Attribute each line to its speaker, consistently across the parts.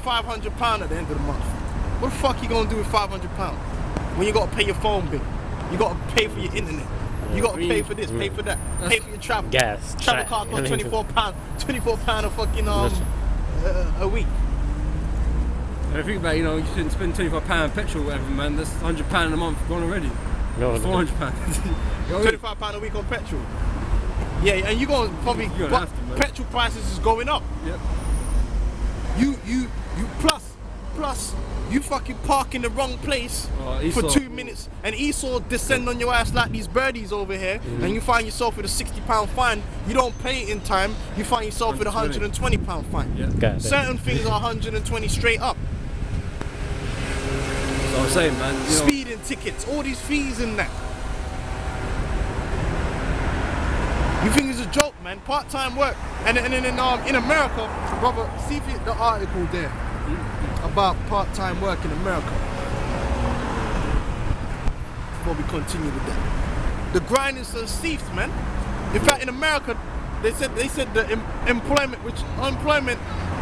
Speaker 1: £500 at the end of the month. What the fuck you gonna do with £500 when you gotta pay your phone bill? You gotta pay for your internet. You gotta pay for this, pay for that, pay for your travel.
Speaker 2: Gas.
Speaker 1: Travel car costs £24 a fucking a week.
Speaker 3: And I think about, you know, you shouldn't spend £25 petrol or whatever, man. That's £100 a month gone already.
Speaker 2: No,
Speaker 3: £400.
Speaker 1: £25 a week on petrol. Yeah, and you're gonna probably petrol prices is going up.
Speaker 3: Yep.
Speaker 1: You plus you fucking park in the wrong place for 2 minutes and Esau descend on your ass like these birdies over here, and you find yourself with a £60 fine. You don't pay it in time, you find yourself with a £120 fine.
Speaker 3: Yeah.
Speaker 1: Certain things are 120 straight up.
Speaker 3: That's what I'm saying, man. You
Speaker 1: Speeding tickets, all these fees and that. You think it's a joke, man? Part-time work, and in America, brother, see if you, the article there about part-time work in America. Before we continue with that, the grind is so steep, man. In fact, in America, they said the unemployment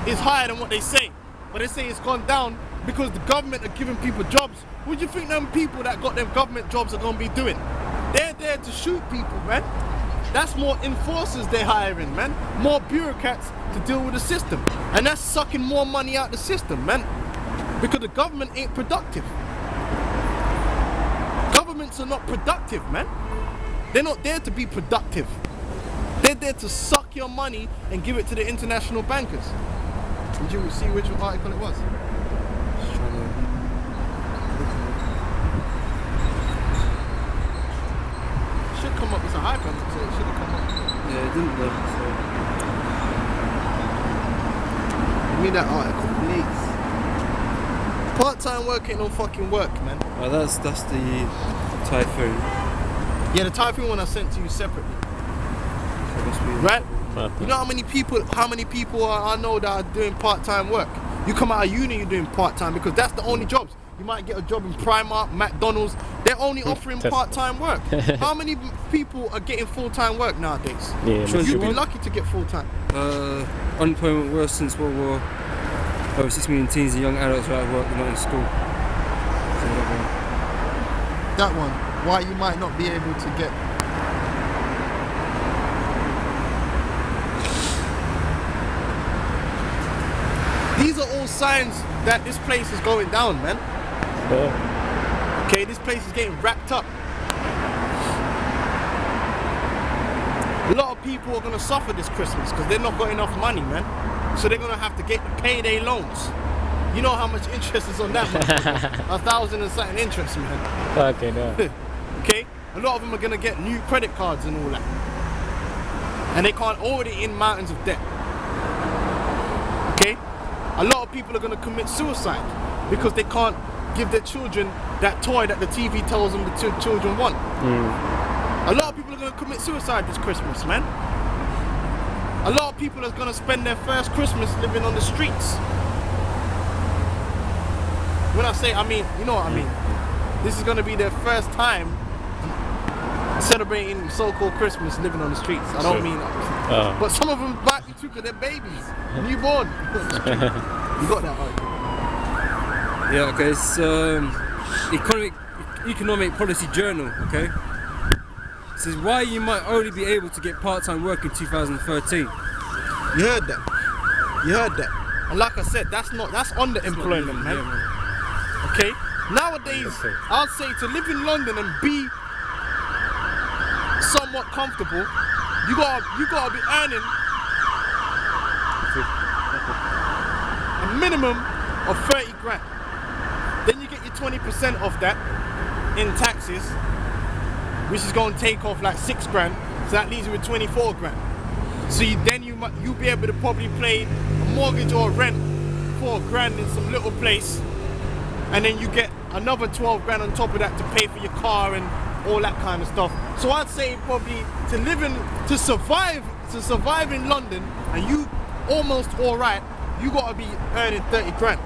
Speaker 1: is higher than what they say, but they say it's gone down because the government are giving people jobs. What do you think them people that got them government jobs are gonna be doing? They're there to shoot people, man. That's more enforcers they're hiring, man. More bureaucrats to deal with the system. And that's sucking more money out the system, man. Because the government ain't productive. Governments are not productive, man. They're not there to be productive. They're there to suck your money and give it to the international bankers. Did you see which article it was? Should come up, it's a hyperlink, so it should have come up.
Speaker 3: Yeah, it didn't though, so.
Speaker 1: Give me that article, please. Part-time work ain't no fucking work, man.
Speaker 3: Oh, that's the typhoon.
Speaker 1: Yeah, the typhoon one I sent to you separately. Right? You know how many people I know that are doing part-time work? You come out of uni, you're doing part-time because that's the only jobs. You might get a job in Primark, McDonald's. They're only offering part-time work. How many people are getting full-time work nowadays?
Speaker 2: Yeah,
Speaker 1: you'd be lucky to get full-time.
Speaker 3: Unemployment worse since World War. Over 6 million teens and young adults are out of work and not in school.
Speaker 1: That one. Why you might not be able to get. These are all signs that this place is going down, man. Okay, this place is getting wrapped up. A lot of people are going to suffer this Christmas because they've not got enough money, man. So they're going to have to pay their loans. You know how much interest is on that, man? 1,000 and something interest, man.
Speaker 2: Okay, no.
Speaker 1: Okay? A lot of them are going to get new credit cards and all that. And they can't already in mountains of debt. Okay? A lot of people are going to commit suicide because they can't give their children that toy that the TV tells them the children want. A lot of people are going to commit suicide this Christmas, man. A lot of people are going to spend their first Christmas living on the streets. When I say, I mean, you know what I mean. This is going to be their first time celebrating so-called Christmas living on the streets. I don't mean that. But some of them might be too because they're babies, newborn. You got that, right?
Speaker 3: Yeah, okay, it's Economic Policy Journal, okay? It says why you might only be able to get part-time work in 2013.
Speaker 1: You heard that. You heard that. And like I said, that's underemployment, man. Okay? Nowadays, I'd say to live in London and be somewhat comfortable, you gotta be earning a minimum of 30 grand. Then you get your 20% off that in taxes, which is going to take off like 6 grand, so that leaves you with 24 grand. So you'll be able to probably pay a mortgage or a rent 4 grand in some little place, and then you get another 12 grand on top of that to pay for your car and all that kind of stuff. So I'd say probably to survive in London, and you almost all right, you gotta be earning 30 grand.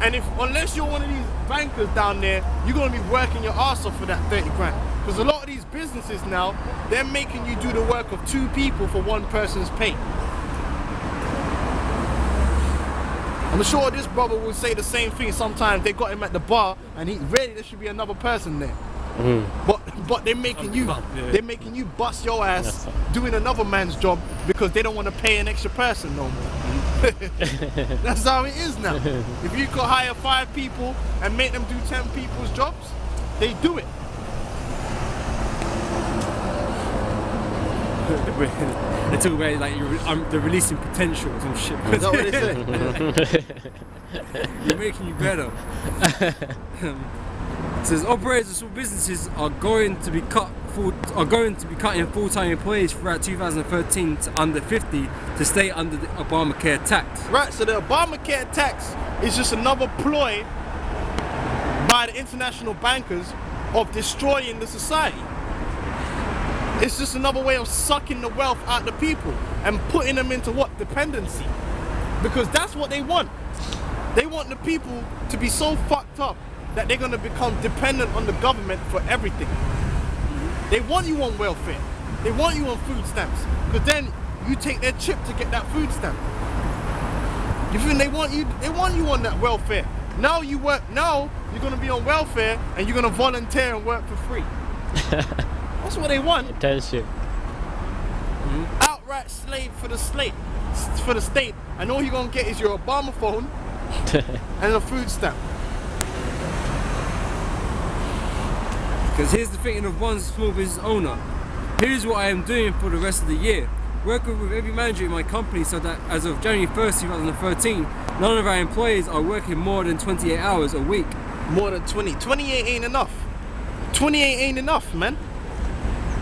Speaker 1: And unless you're one of these bankers down there, you're gonna be working your ass off for that 30 grand. Because a lot of these businesses now, they're making you do the work of 2 people for 1 person's pay. I'm sure this brother will say the same thing. Sometimes they got him at the bar, and he really there should be another person there. But they're making they're making you bust your ass doing another man's job because they don't want to pay an extra person no more. That's how it is now. If you could hire 5 people and make them do 10 people's jobs, they do it.
Speaker 3: They talk about it like they're releasing potential or some shit.
Speaker 1: Is that what they say?
Speaker 3: You're making you better. It says operators of small businesses are going to be cutting full-time employees throughout 2013 to under 50 to stay under the Obamacare tax.
Speaker 1: Right, so the Obamacare tax is just another ploy by the international bankers of destroying the society. It's just another way of sucking the wealth out of the people and putting them into what? Dependency. Because that's what they want. They want the people to be so fucked up that they're going to become dependent on the government for everything. They want you on welfare. They want you on food stamps. Because then you take their chip to get that food stamp. You feel they want you on that welfare. Now you work, now you're going to be on welfare and you're going to volunteer and work for free. That's what they want.
Speaker 2: Internship.
Speaker 1: Outright slave for the state. And all you're going to get is your Obama phone and a food stamp.
Speaker 3: Because here's the thinking of one small business owner. Here's what I am doing for the rest of the year. Working with every manager in my company so that as of January 1st, 2013, none of our employees are working more than 28 hours a week.
Speaker 1: More than 20. 28 ain't enough. 28 ain't enough, man.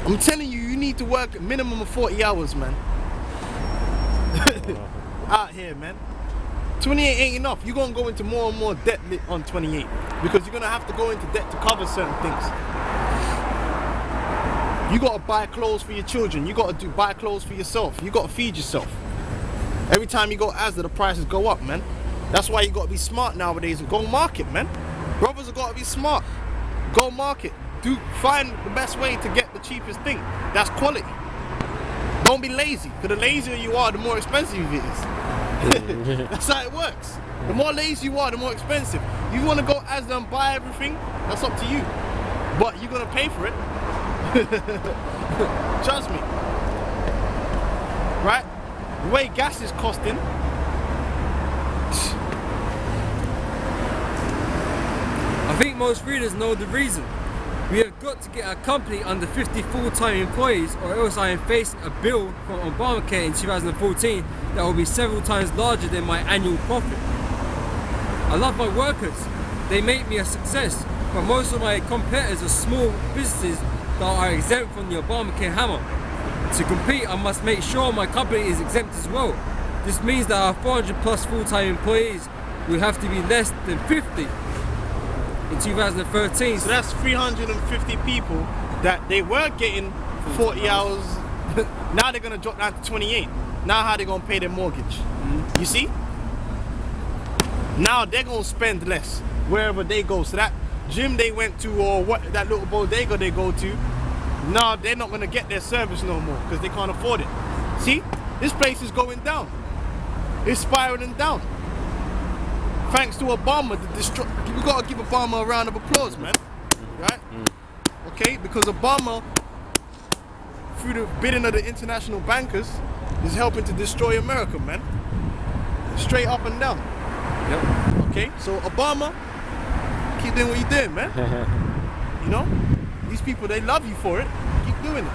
Speaker 1: I'm telling you, you need to work a minimum of 40 hours, man. Out here, man. 28 ain't enough. You're going to go into more and more debt on 28 because you're going to have to go into debt to cover certain things. You got to buy clothes for your children. You got to buy clothes for yourself. You got to feed yourself. Every time you go Asda, the prices go up, man. That's why you got to be smart nowadays and go market, man. Brothers have got to be smart. Go market. Find the best way to get the cheapest thing. That's quality. Don't be lazy, because the lazier you are, the more expensive it is. That's how it works. The more lazy you are, the more expensive. You want to go Asda and buy everything, that's up to you. But you're going to pay for it. Trust me. Right? The way gas is costing.
Speaker 3: I think most readers know the reason. We have got to get our company under 50 full-time employees or else I am facing a bill from Obamacare in 2014 that will be several times larger than my annual profit. I love my workers. They make me a success, but most of my competitors are small businesses that are exempt from the Obamacare hammer. To compete, I must make sure my company is exempt as well. This means that our 400 plus full-time employees will have to be less than 50 in 2013.
Speaker 1: So that's 350 people that they were getting 40 hours. Now they're gonna drop down to 28. Now how they gonna pay their mortgage? You see? Now they're gonna spend less wherever they go. So that gym they went to or what that little bodega they go to, now they're not gonna get their service no more because they can't afford it. See? This place is going down. It's spiraling down. Thanks to Obama, we gotta give Obama a round of applause, man. Right? Okay, because Obama, through the bidding of the international bankers, is helping to destroy America, man. Straight up and down.
Speaker 3: Yep.
Speaker 1: Okay, so Obama, keep doing what you're doing, man. You know, these people, they love you for it. Keep doing it.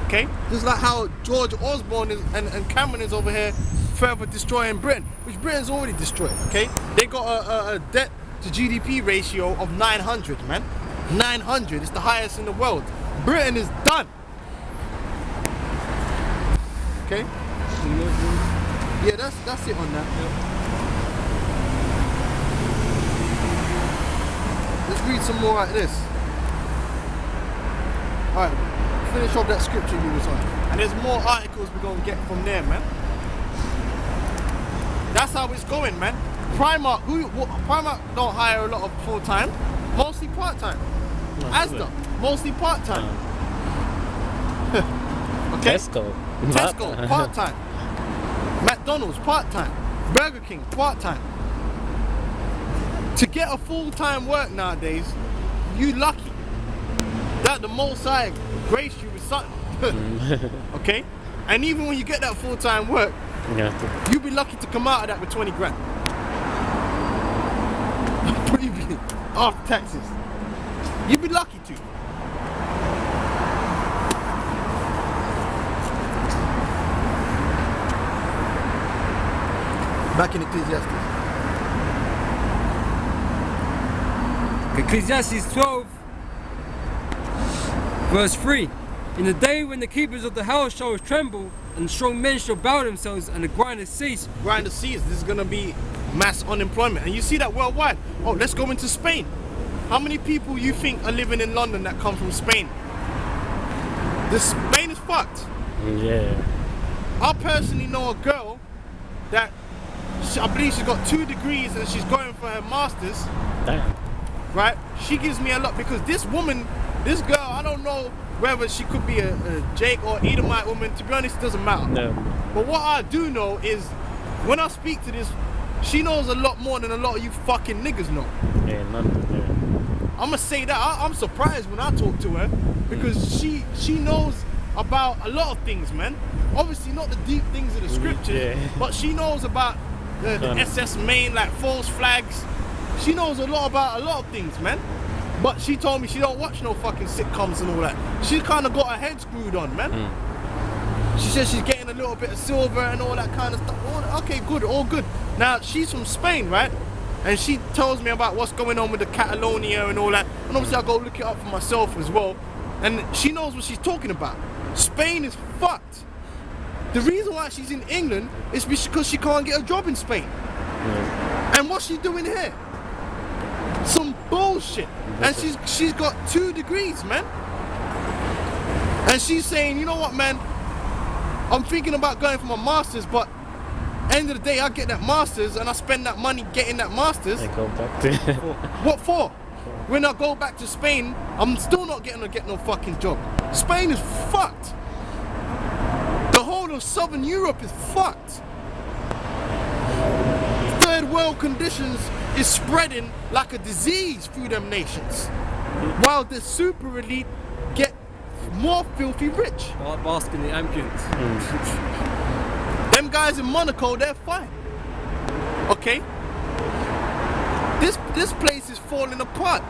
Speaker 1: Okay, just like how George Osborne is, and Cameron is over here further destroying Britain, which Britain's already destroyed. Okay, they got a debt to GDP ratio of 900, man. 900 is the highest in the world. Britain is done. Okay. Yeah, that's it on that. Let's read some more like this. Alright, finish off that scripture you was on. And there's more articles we're gonna get from there, man. That's how it's going, man. Primark don't hire a lot of full-time, mostly part-time. Asda, mostly part-time. Okay?
Speaker 2: Tesco,
Speaker 1: part-time. McDonald's, part-time. Burger King, part-time. To get a full-time work nowadays, you lucky. That the most I grace you with something. Okay? And even when you get that full-time work, you'll be lucky to come out of that with 20 grand. Previously, after taxes. You'd be lucky to. Back in
Speaker 3: Ecclesiastes 12, verse 3. In the day when the keepers of the house shall tremble, and strong men shall bow themselves, and the grinders cease.
Speaker 1: Grinders cease. This is going to be mass unemployment. And you see that worldwide. Oh, let's go into Spain. How many people you think are living in London that come from Spain? Spain is fucked.
Speaker 2: Yeah.
Speaker 1: I personally know a girl that I believe she's got 2 degrees and she's going for her masters.
Speaker 2: Damn.
Speaker 1: Right? She gives me a lot because this woman, this girl, I don't know whether she could be a Jake or Edomite woman. To be honest, it doesn't matter.
Speaker 2: No.
Speaker 1: But what I do know is when I speak to this, she knows a lot more than a lot of you fucking niggas know.
Speaker 2: Yeah, London, yeah.
Speaker 1: I'm gonna say that. I'm surprised when I talk to her because she knows about a lot of things, man. Obviously not the deep things of the scriptures,
Speaker 2: Yeah.
Speaker 1: but she knows about the SS main, like false flags. She knows a lot about a lot of things, man. But she told me she don't watch no fucking sitcoms and all that. She kind of got her head screwed on, man. She says she's getting a little bit of silver and all that kind of stuff. Okay, good, all good. Now, she's from Spain, right? And she tells me about what's going on with the Catalonia and all that. And obviously I go look it up for myself as well. And she knows what she's talking about. Spain is fucked. The reason why she's in England is because she can't get a job in Spain. And what's she doing here? Some bullshit. And she's got 2 degrees, man. And she's saying, you know what, man? I'm thinking about going for my masters, but end of the day, I get that masters and I spend that money getting that masters.
Speaker 2: I go back to
Speaker 1: What for? When I go back to Spain, I'm still not getting to get no fucking job. Spain is fucked. The whole of Southern Europe is fucked. Third world conditions is spreading like a disease through them nations, while the super elite get more filthy rich.
Speaker 3: Bask in the ambulance.
Speaker 1: Them guys in Monaco, they're fine. Okay? This place is falling apart.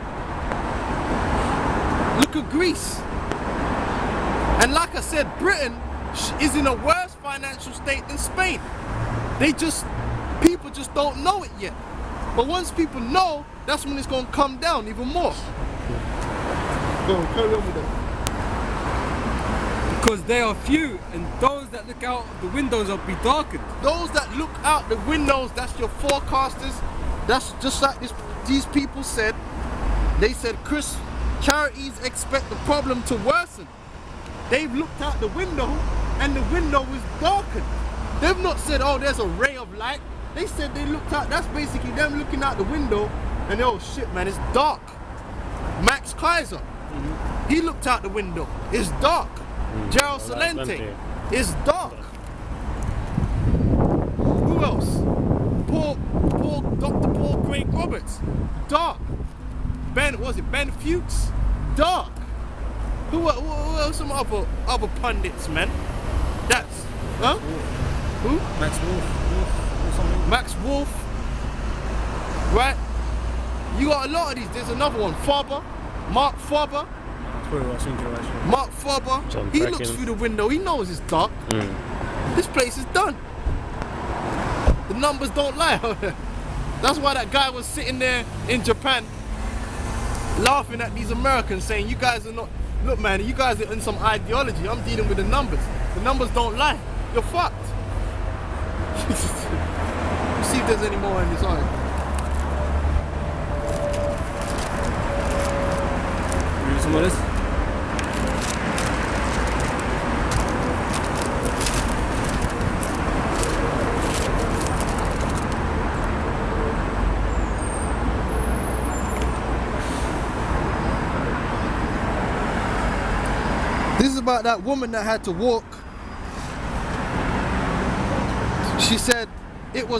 Speaker 1: Look at Greece. And like I said, Britain is in a worse financial state than Spain. People just don't know it yet. But once people know, that's when it's going to come down even more. Go on, carry on with that.
Speaker 3: Because they are few, and those that look out the windows will be darkened.
Speaker 1: Those that look out the windows, that's your forecasters. That's just like these people said. They said, Chris, charities expect the problem to worsen. They've looked out the window and the window is darkened. They've not said, oh, there's a ray of light. They said they looked out, that's basically them looking out the window and oh shit, man, it's dark. Max Kaiser, he looked out the window, it's dark. Gerald Salente, it's dark. Who else? Dr. Paul Craig Roberts, dark. Ben Fuchs, dark. Who else? Some other pundits, man. That's, huh? Who? Max Wolf. Right? You got a lot of these. There's another one. Mark Faber. Mark Faber. He looks through the window. He knows it's dark. This place is done. The numbers don't lie. That's why that guy was sitting there in Japan laughing at these Americans saying, you guys are not, look man, you guys are in some ideology. I'm dealing with the numbers. The numbers don't lie. You're fucked. See if there's any more in this article.
Speaker 3: Read some of this.
Speaker 1: This is about that woman that had to walk. She said it was